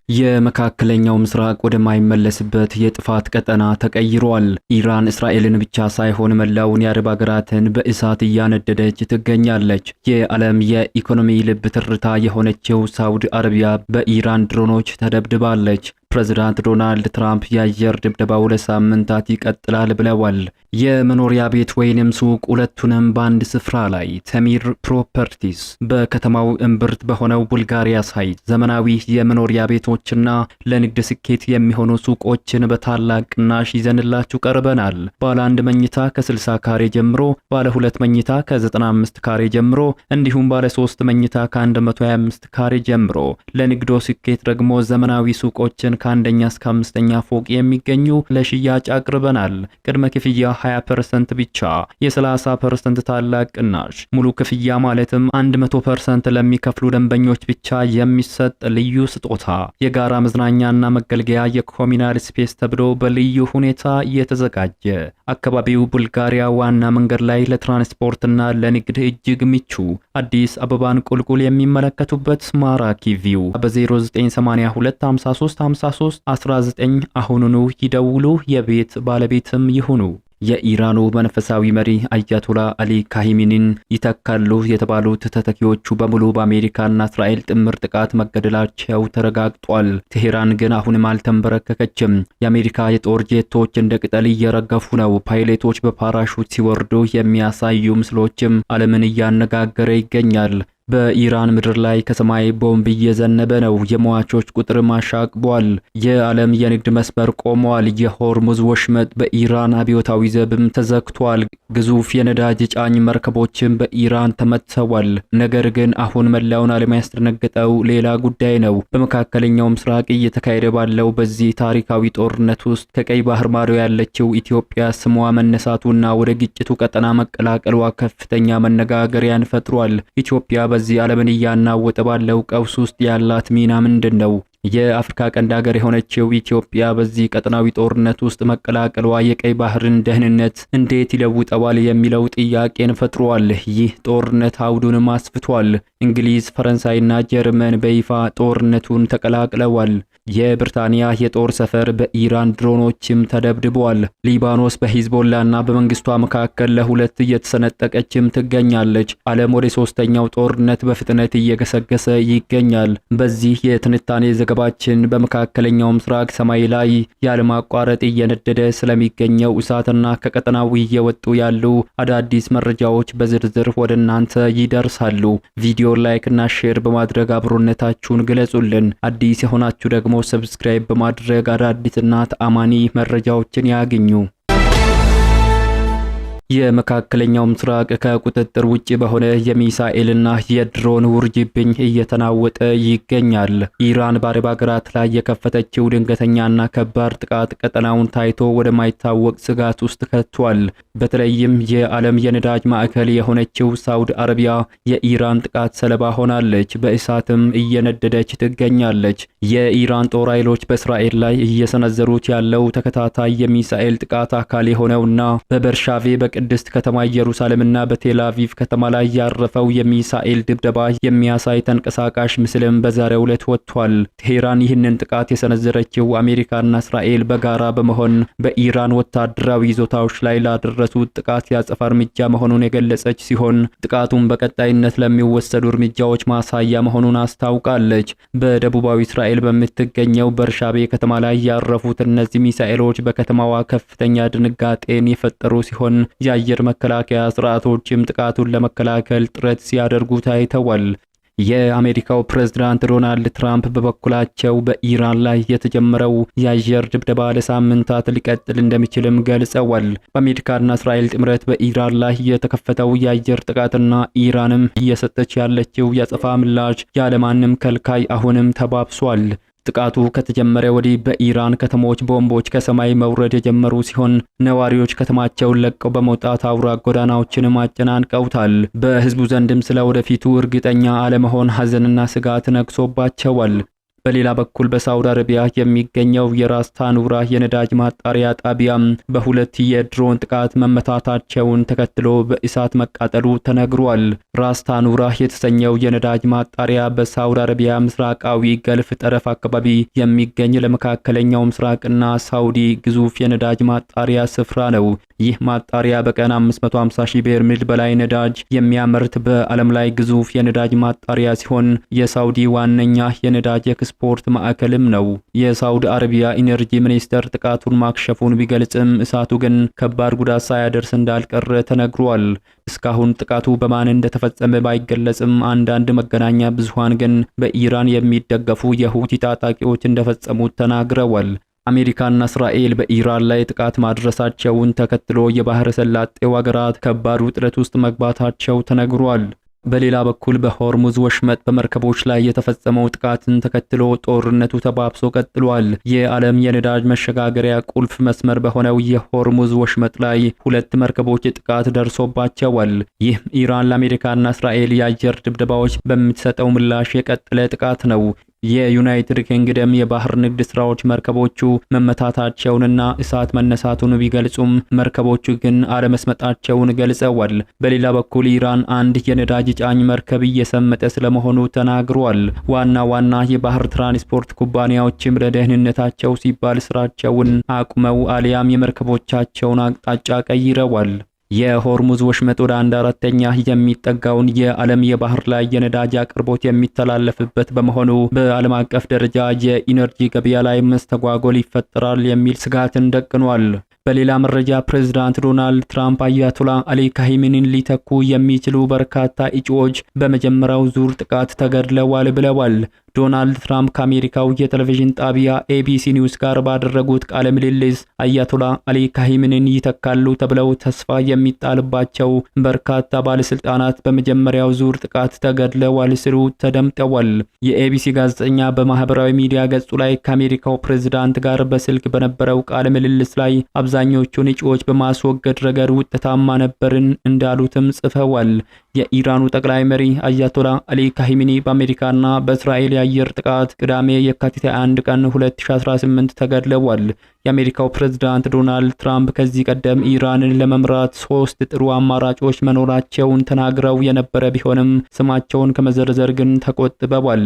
የመካከለኛው ምስራቅ ወደማይመለስበት የጥፋት ቀጠና ተቀይሯል። ኢራን እስራኤልን ብቻ ሳይሆን መላውን የአረብ ሀገራትን በእሳት እያነደደች ትገኛለች። የዓለም የኢኮኖሚ ልብ ትርታ የሆነችው ሳውዲ አረቢያ በኢራን ድሮኖች ተደብድባለች። ፕሬዝዳንት ዶናልድ ትራምፕ የአየር ድብደባው ለሳምንታት ይቀጥላል ብለዋል። የመኖሪያ ቤት ወይንም ሱቅ ሁለቱንም በአንድ ስፍራ ላይ ተሚር ፕሮፐርቲስ በከተማው እምብርት በሆነው ቡልጋሪያ ሳይት ዘመናዊ የመኖሪያ ቤቶችና ለንግድ ስኬት የሚሆኑ ሱቆችን በታላቅ ቅናሽ ይዘንላችሁ ቀርበናል። ባለ አንድ መኝታ ከ60 ካሬ ጀምሮ፣ ባለ ሁለት መኝታ ከ95 ካሬ ጀምሮ እንዲሁም ባለ 3 መኝታ ከ125 ካሬ ጀምሮ ለንግዶ ስኬት ደግሞ ዘመናዊ ሱቆችን ከአንደኛ እስከ አምስተኛ ፎቅ የሚገኙ ለሽያጭ አቅርበናል። ቅድመ ክፍያ 20% ብቻ፣ የ30% ታላቅ ቅናሽ፣ ሙሉ ክፍያ ማለትም 100% ለሚከፍሉ ደንበኞች ብቻ የሚሰጥ ልዩ ስጦታ፣ የጋራ መዝናኛና መገልገያ የኮሚናል ስፔስ ተብሎ በልዩ ሁኔታ የተዘጋጀ፣ አካባቢው ቡልጋሪያ ዋና መንገድ ላይ ለትራንስፖርትና ለንግድ እጅግ ምቹ፣ አዲስ አበባን ቁልቁል የሚመለከቱበት ማራኪ ቪው በ0982 53 19 አሁኑኑ ይደውሉ፣ የቤት ባለቤትም ይሁኑ። የኢራኑ መንፈሳዊ መሪ አያቶላ አሊ ካሂሚኒን ይተካሉ የተባሉት ተተኪዎቹ በሙሉ በአሜሪካና እስራኤል ጥምር ጥቃት መገደላቸው ተረጋግጧል። ቴሄራን ግን አሁንም አልተንበረከከችም። የአሜሪካ የጦር ጄቶች እንደ ቅጠል እየረገፉ ነው። ፓይለቶች በፓራሹት ሲወርዱ የሚያሳዩ ምስሎችም ዓለምን እያነጋገረ ይገኛል። በኢራን ምድር ላይ ከሰማይ ቦምብ እየዘነበ ነው። የሟቾች ቁጥር ማሻቅቧል። የዓለም የንግድ መስመር ቆሟል። የሆርሙዝ ወሽመጥ በኢራን አብዮታዊ ዘብም ተዘግቷል። ግዙፍ የነዳጅ ጫኝ መርከቦችም በኢራን ተመትተዋል። ነገር ግን አሁን መላውን ዓለም ያስደነገጠው ሌላ ጉዳይ ነው። በመካከለኛው ምስራቅ እየተካሄደ ባለው በዚህ ታሪካዊ ጦርነት ውስጥ ከቀይ ባህር ማዶ ያለችው ኢትዮጵያ ስሟ መነሳቱና ወደ ግጭቱ ቀጠና መቀላቀሏ ከፍተኛ መነጋገሪያን ፈጥሯል። ኢትዮጵያ በዚህ ዓለምን እያናወጠ ባለው ቀውስ ውስጥ ያላት ሚና ምንድነው? የአፍሪካ ቀንድ ሀገር የሆነችው ኢትዮጵያ በዚህ ቀጠናዊ ጦርነት ውስጥ መቀላቀሏ የቀይ ባህርን ደህንነት እንዴት ይለውጠዋል የሚለው ጥያቄን ፈጥሯል። ይህ ጦርነት አውዱንም አስፍቷል። እንግሊዝ፣ ፈረንሳይና ጀርመን በይፋ ጦርነቱን ተቀላቅለዋል። የብሪታንያ የጦር ሰፈር በኢራን ድሮኖችም ተደብድቧል። ሊባኖስ በሂዝቦላና በመንግስቷ መካከል ለሁለት እየተሰነጠቀችም ትገኛለች። ዓለም ወደ ሶስተኛው ጦርነት በፍጥነት እየገሰገሰ ይገኛል። በዚህ የትንታኔ ዘገባችን በመካከለኛው ምስራቅ ሰማይ ላይ ያለማቋረጥ እየነደደ ስለሚገኘው እሳትና ከቀጠናው እየወጡ ያሉ አዳዲስ መረጃዎች በዝርዝር ወደ እናንተ ይደርሳሉ። ቪዲዮ ላይክ እና ሼር በማድረግ አብሮነታችሁን ግለጹልን። አዲስ የሆናችሁ ደግሞ ሰብስክራይብ በማድረግ አዳዲስና ተአማኒ መረጃዎችን ያግኙ። የመካከለኛው ምስራቅ ከቁጥጥር ውጪ በሆነ የሚሳኤልና የድሮን ውርጅብኝ እየተናወጠ ይገኛል። ኢራን በአረብ ሀገራት ላይ የከፈተችው ድንገተኛና ከባድ ጥቃት ቀጠናውን ታይቶ ወደማይታወቅ ስጋት ውስጥ ከቷል። በተለይም የዓለም የነዳጅ ማዕከል የሆነችው ሳውዲ አረቢያ የኢራን ጥቃት ሰለባ ሆናለች። በእሳትም እየነደደች ትገኛለች። የኢራን ጦር ኃይሎች በእስራኤል ላይ እየሰነዘሩት ያለው ተከታታይ የሚሳኤል ጥቃት አካል የሆነውና በበርሻቬ ቅድስት ከተማ ኢየሩሳሌምና በቴል አቪቭ ከተማ ላይ ያረፈው የሚሳኤል ድብደባ የሚያሳይ ተንቀሳቃሽ ምስልም በዛሬው ዕለት ወጥቷል። ቴሄራን ይህንን ጥቃት የሰነዘረችው አሜሪካና እስራኤል በጋራ በመሆን በኢራን ወታደራዊ ይዞታዎች ላይ ላደረሱት ጥቃት ያጸፋ እርምጃ መሆኑን የገለጸች ሲሆን ጥቃቱን በቀጣይነት ለሚወሰዱ እርምጃዎች ማሳያ መሆኑን አስታውቃለች። በደቡባዊ እስራኤል በምትገኘው በርሻቤ ከተማ ላይ ያረፉት እነዚህ ሚሳኤሎች በከተማዋ ከፍተኛ ድንጋጤን የፈጠሩ ሲሆን የአየር መከላከያ ስርዓቶችም ጥቃቱን ለመከላከል ጥረት ሲያደርጉ ታይተዋል። የአሜሪካው ፕሬዝዳንት ዶናልድ ትራምፕ በበኩላቸው በኢራን ላይ የተጀመረው የአየር ድብደባ ለሳምንታት ሊቀጥል እንደሚችልም ገልጸዋል። በአሜሪካና እስራኤል ጥምረት በኢራን ላይ የተከፈተው የአየር ጥቃትና ኢራንም እየሰጠች ያለችው የአጸፋ ምላሽ ያለማንም ከልካይ አሁንም ተባብሷል። ጥቃቱ ከተጀመረ ወዲህ በኢራን ከተሞች ቦምቦች ከሰማይ መውረድ የጀመሩ ሲሆን ነዋሪዎች ከተማቸውን ለቀው በመውጣት አውራ ጎዳናዎችን አጨናንቀውታል። በህዝቡ ዘንድም ስለ ወደፊቱ እርግጠኛ አለመሆን ሐዘንና ስጋት ነግሶባቸዋል። በሌላ በኩል በሳውዲ አረቢያ የሚገኘው የራስ ታኑራ የነዳጅ ማጣሪያ ጣቢያ በሁለት የድሮን ጥቃት መመታታቸውን ተከትሎ በእሳት መቃጠሉ ተነግሯል። ራስ ታኑራ የተሰኘው የነዳጅ ማጣሪያ በሳውዲ አረቢያ ምስራቃዊ ገልፍ ጠረፍ አካባቢ የሚገኝ ለመካከለኛው ምስራቅና ሳውዲ ግዙፍ የነዳጅ ማጣሪያ ስፍራ ነው። ይህ ማጣሪያ በቀን 550 ሺህ በርሜል በላይ ነዳጅ የሚያመርት በዓለም ላይ ግዙፍ የነዳጅ ማጣሪያ ሲሆን የሳውዲ ዋነኛ የነዳጅ ኤክስፖርት ማዕከልም ነው። የሳውዲ አረቢያ ኢነርጂ ሚኒስቴር ጥቃቱን ማክሸፉን ቢገልጽም እሳቱ ግን ከባድ ጉዳት ሳያደርስ እንዳልቀረ ተነግሯል። እስካሁን ጥቃቱ በማን እንደተፈጸመ ባይገለጽም አንዳንድ መገናኛ ብዙሃን ግን በኢራን የሚደገፉ የሁቲ ታጣቂዎች እንደፈጸሙት ተናግረዋል። አሜሪካና እስራኤል በኢራን ላይ ጥቃት ማድረሳቸውን ተከትሎ የባህረ ሰላጤው ሀገራት ከባድ ውጥረት ውስጥ መግባታቸው ተነግሯል። በሌላ በኩል በሆርሙዝ ወሽመጥ በመርከቦች ላይ የተፈጸመው ጥቃትን ተከትሎ ጦርነቱ ተባብሶ ቀጥሏል። የዓለም የነዳጅ መሸጋገሪያ ቁልፍ መስመር በሆነው የሆርሙዝ ወሽመጥ ላይ 2 መርከቦች ጥቃት ደርሶባቸዋል። ይህ ኢራን ለአሜሪካና እስራኤል የአየር ድብደባዎች በምትሰጠው ምላሽ የቀጠለ ጥቃት ነው። የዩናይትድ ኪንግደም የባህር ንግድ ስራዎች መርከቦቹ መመታታቸውንና እሳት መነሳቱን ቢገልጹም መርከቦቹ ግን አለመስመጣቸውን ገልጸዋል። በሌላ በኩል ኢራን አንድ የነዳጅ ጫኝ መርከብ እየሰመጠ ስለመሆኑ ተናግሯል። ዋና የባህር ትራንስፖርት ኩባንያዎችም ለደህንነታቸው ሲባል ስራቸውን አቁመው አሊያም የመርከቦቻቸውን አቅጣጫ ቀይረዋል። የሆርሙዝ ወሽመጥ ወደ 1/4 የሚጠጋውን የዓለም የባህር ላይ የነዳጅ አቅርቦት የሚተላለፍበት በመሆኑ በዓለም አቀፍ ደረጃ የኢነርጂ ገበያ ላይ መስተጓጎል ይፈጠራል የሚል ስጋትን ደቅኗል። በሌላ መረጃ ፕሬዝዳንት ዶናልድ ትራምፕ አያቶላ አሊ ካሂሚኒን ሊተኩ የሚችሉ በርካታ እጩዎች በመጀመሪያው ዙር ጥቃት ተገድለዋል ብለዋል። ዶናልድ ትራምፕ ከአሜሪካው የቴሌቪዥን ጣቢያ ኤቢሲ ኒውስ ጋር ባደረጉት ቃለ ምልልስ አያቶላ አሊ ካሂሚኒን ይተካሉ ተብለው ተስፋ የሚጣልባቸው በርካታ ባለስልጣናት በመጀመሪያው ዙር ጥቃት ተገድለዋል ሲሉ ተደምጠዋል። የኤቢሲ ጋዜጠኛ በማህበራዊ ሚዲያ ገጹ ላይ ከአሜሪካው ፕሬዝዳንት ጋር በስልክ በነበረው ቃለ ምልልስ ላይ አብዛኞቹን እጩዎች በማስወገድ ረገድ ውጤታማ ነበርን እንዳሉትም ጽፈዋል። የኢራኑ ጠቅላይ መሪ አያቶላ አሊ ካሂሚኒ በአሜሪካና በእስራኤል የአየር ጥቃት ቅዳሜ የካቲት 1 ቀን 2018 ተገድለዋል። የአሜሪካው ፕሬዝዳንት ዶናልድ ትራምፕ ከዚህ ቀደም ኢራንን ለመምራት 3 ጥሩ አማራጮች መኖራቸውን ተናግረው የነበረ ቢሆንም ስማቸውን ከመዘርዘር ግን ተቆጥበዋል።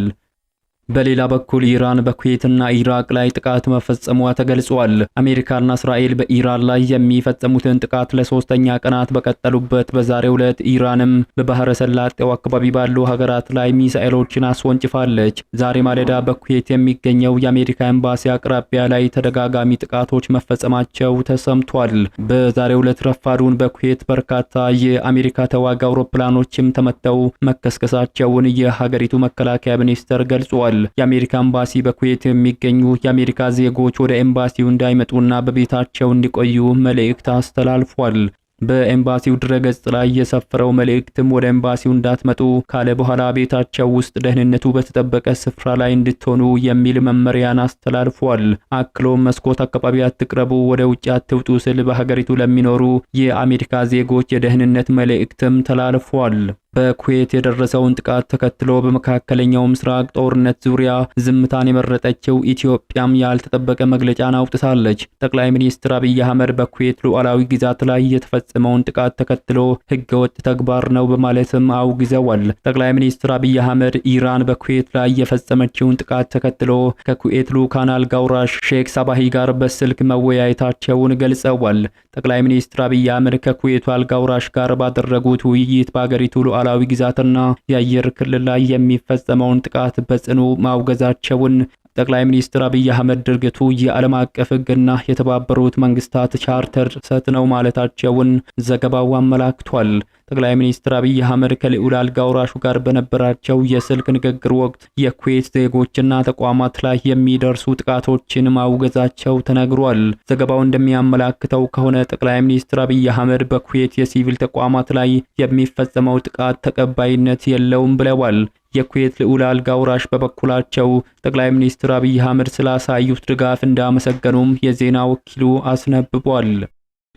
በሌላ በኩል ኢራን በኩዌትና ኢራቅ ላይ ጥቃት መፈጸሟ ተገልጿል። አሜሪካና እስራኤል በኢራን ላይ የሚፈጸሙትን ጥቃት ለ3ኛ ቀናት በቀጠሉበት በዛሬው ዕለት ኢራንም በባህረ ሰላጤው አካባቢ ባሉ ሀገራት ላይ ሚሳኤሎችን አስወንጭፋለች። ዛሬ ማለዳ በኩዌት የሚገኘው የአሜሪካ ኤምባሲ አቅራቢያ ላይ ተደጋጋሚ ጥቃቶች መፈጸማቸው ተሰምቷል። በዛሬው ዕለት ረፋዱን በኩዌት በርካታ የአሜሪካ ተዋጊ አውሮፕላኖችም ተመተው መከስከሳቸውን የሀገሪቱ መከላከያ ሚኒስቴር ገልጿል። የአሜሪካ ኤምባሲ በኩዌት የሚገኙ የአሜሪካ ዜጎች ወደ ኤምባሲው እንዳይመጡና በቤታቸው እንዲቆዩ መልእክት አስተላልፏል። በኤምባሲው ድረገጽ ላይ የሰፈረው መልእክትም ወደ ኤምባሲው እንዳትመጡ ካለ በኋላ ቤታቸው ውስጥ ደህንነቱ በተጠበቀ ስፍራ ላይ እንድትሆኑ የሚል መመሪያን አስተላልፏል። አክሎም መስኮት አካባቢ አትቅረቡ፣ ወደ ውጭ አትውጡ ስል በሀገሪቱ ለሚኖሩ የአሜሪካ ዜጎች የደህንነት መልእክትም ተላልፏል። በኩዌት የደረሰውን ጥቃት ተከትሎ በመካከለኛው ምስራቅ ጦርነት ዙሪያ ዝምታን የመረጠችው ኢትዮጵያም ያልተጠበቀ መግለጫን አውጥታለች። ጠቅላይ ሚኒስትር አብይ አህመድ በኩዌት ሉዓላዊ ግዛት ላይ የተፈጸመውን ጥቃት ተከትሎ ህገወጥ ተግባር ነው በማለትም አውግዘዋል። ጠቅላይ ሚኒስትር አብይ አህመድ ኢራን በኩዌት ላይ የፈጸመችውን ጥቃት ተከትሎ ከኩዌት ልዑካን አልጋ ወራሽ ሼክ ሳባሂ ጋር በስልክ መወያየታቸውን ገልጸዋል። ጠቅላይ ሚኒስትር አብይ አህመድ ከኩዌቱ አልጋ ወራሽ ጋር ባደረጉት ውይይት በአገሪቱ ሉዓላዊ ግዛትና የአየር ክልል ላይ የሚፈጸመውን ጥቃት በጽኑ ማውገዛቸውን ጠቅላይ ሚኒስትር አብይ አህመድ ድርጊቱ የዓለም አቀፍ ሕግና የተባበሩት መንግስታት ቻርተር ጥሰት ነው ማለታቸውን ዘገባው አመላክቷል። ጠቅላይ ሚኒስትር አብይ አህመድ ከልዑል አልጋ ወራሹ ጋር በነበራቸው የስልክ ንግግር ወቅት የኩዌት ዜጎችና ተቋማት ላይ የሚደርሱ ጥቃቶችን ማውገዛቸው ተነግሯል። ዘገባው እንደሚያመላክተው ከሆነ ጠቅላይ ሚኒስትር አብይ አህመድ በኩዌት የሲቪል ተቋማት ላይ የሚፈጸመው ጥቃት ተቀባይነት የለውም ብለዋል። የኩዌት ልዑል አልጋ ወራሽ በበኩላቸው ጠቅላይ ሚኒስትር አብይ አህመድ ስላሳዩት ድጋፍ እንዳመሰገኑም የዜና ወኪሉ አስነብቧል።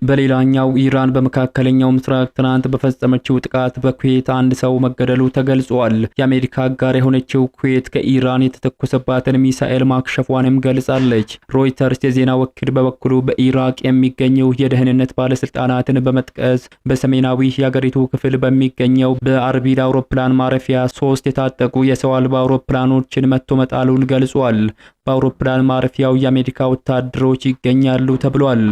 በሌላኛው ኢራን በመካከለኛው ምስራቅ ትናንት በፈጸመችው ጥቃት በኩዌት አንድ ሰው መገደሉ ተገልጿል። የአሜሪካ አጋር የሆነችው ኩዌት ከኢራን የተተኮሰባትን ሚሳኤል ማክሸፏንም ገልጻለች። ሮይተርስ የዜና ወኪል በበኩሉ በኢራቅ የሚገኘው የደህንነት ባለስልጣናትን በመጥቀስ በሰሜናዊ የአገሪቱ ክፍል በሚገኘው በአርቢል አውሮፕላን ማረፊያ 3 የታጠቁ የሰው አልባ አውሮፕላኖችን መትቶ መጣሉን ገልጿል። በአውሮፕላን ማረፊያው የአሜሪካ ወታደሮች ይገኛሉ ተብሏል።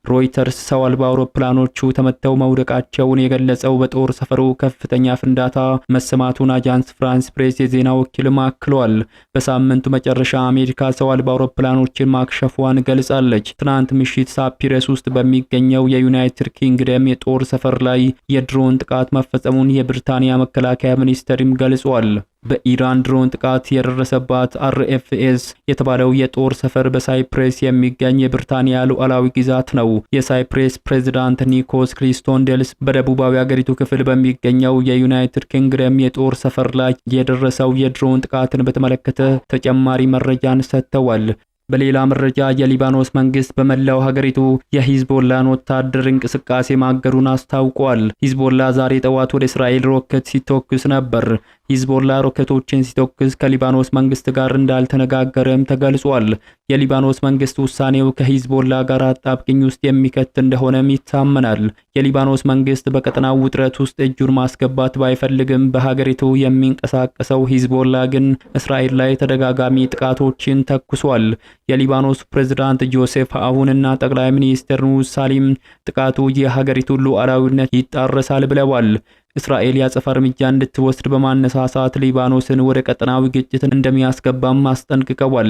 ሮይተርስ ሰው አልባ አውሮፕላኖቹ ተመተው መውደቃቸውን የገለጸው በጦር ሰፈሩ ከፍተኛ ፍንዳታ መሰማቱን አጃንስ ፍራንስ ፕሬስ የዜና ወኪል አክሏል። በሳምንቱ መጨረሻ አሜሪካ ሰው አልባ አውሮፕላኖችን ማክሸፏን ገልጻለች። ትናንት ምሽት ሳፒረስ ውስጥ በሚገኘው የዩናይትድ ኪንግደም የጦር ሰፈር ላይ የድሮን ጥቃት መፈጸሙን የብሪታንያ መከላከያ ሚኒስቴርም ገልጿል። በኢራን ድሮን ጥቃት የደረሰባት አርኤፍኤስ የተባለው የጦር ሰፈር በሳይፕሬስ የሚገኝ የብሪታንያ ሉዓላዊ ግዛት ነው። የሳይፕሬስ ፕሬዝዳንት ኒኮስ ክሪስቶንዴልስ በደቡባዊ አገሪቱ ክፍል በሚገኘው የዩናይትድ ኪንግደም የጦር ሰፈር ላይ የደረሰው የድሮን ጥቃትን በተመለከተ ተጨማሪ መረጃን ሰጥተዋል። በሌላ መረጃ የሊባኖስ መንግስት በመላው ሀገሪቱ የሂዝቦላን ወታደር እንቅስቃሴ ማገዱን አስታውቋል። ሂዝቦላ ዛሬ ጠዋት ወደ እስራኤል ሮኬት ሲተኩስ ነበር። ሂዝቦላ ሮኬቶችን ሲተኩስ ከሊባኖስ መንግስት ጋር እንዳልተነጋገረም ተገልጿል። የሊባኖስ መንግስት ውሳኔው ከሂዝቦላ ጋር አጣብቂኝ ውስጥ የሚከት እንደሆነም ይታመናል። የሊባኖስ መንግስት በቀጠናው ውጥረት ውስጥ እጁን ማስገባት ባይፈልግም በሀገሪቱ የሚንቀሳቀሰው ሂዝቦላ ግን እስራኤል ላይ ተደጋጋሚ ጥቃቶችን ተኩሷል። የሊባኖስ ፕሬዝዳንት ጆሴፍ አውንና ጠቅላይ ሚኒስትር ኑር ሳሊም ጥቃቱ የሀገሪቱን ሉዓላዊነት ይጣረሳል ብለዋል። እስራኤል ያጸፋ እርምጃ እንድትወስድ በማነሳሳት ሊባኖስን ወደ ቀጠናዊ ግጭት እንደሚያስገባም አስጠንቅቀዋል።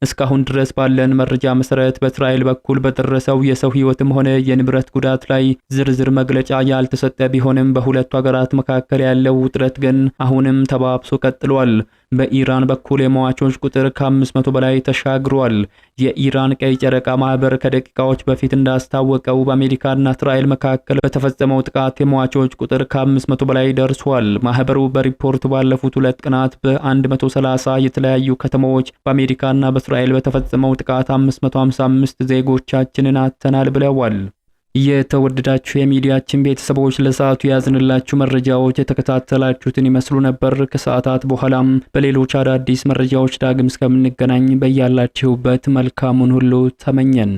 እስካሁን ድረስ ባለን መረጃ መሰረት በእስራኤል በኩል በደረሰው የሰው ህይወትም ሆነ የንብረት ጉዳት ላይ ዝርዝር መግለጫ ያልተሰጠ ቢሆንም በሁለቱ ሀገራት መካከል ያለው ውጥረት ግን አሁንም ተባብሶ ቀጥሏል። በኢራን በኩል የሟቾች ቁጥር ከ500 በላይ ተሻግሯል። የኢራን ቀይ ጨረቃ ማህበር ከደቂቃዎች በፊት እንዳስታወቀው በአሜሪካና እስራኤል መካከል በተፈጸመው ጥቃት የሟቾች ቁጥር ከ500 በላይ ደርሷል። ማህበሩ በሪፖርት ባለፉት 2 ቀናት በ130 የተለያዩ ከተሞች በአሜሪካና በእስራኤል በተፈጸመው ጥቃት 555 ዜጎቻችንን አጥተናል ብለዋል። የተወደዳችሁ የሚዲያችን ቤተሰቦች ለሰዓቱ ያዝንላችሁ መረጃዎች የተከታተላችሁትን ይመስሉ ነበር። ከሰዓታት በኋላም በሌሎች አዳዲስ መረጃዎች ዳግም እስከምንገናኝ በያላችሁበት መልካሙን ሁሉ ተመኘን።